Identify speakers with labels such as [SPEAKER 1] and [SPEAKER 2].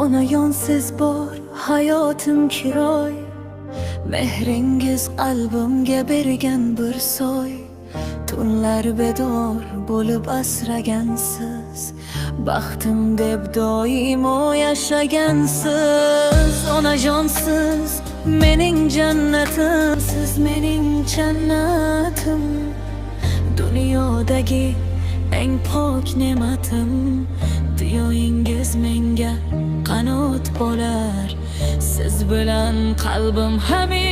[SPEAKER 1] Onayonsiz bor hayotim kiroy, mehringiz qalbimga bergan bir soy. Tunlar bedor bo'lib asragansiz, baxtim deb doimo yashagansiz. Onajonsiz mening jannatim, siz mening jannatim. Dunyodagi eng pok ne'matim. Diyoingiz menga qanot bo'lar, siz bilan qalbim hamisha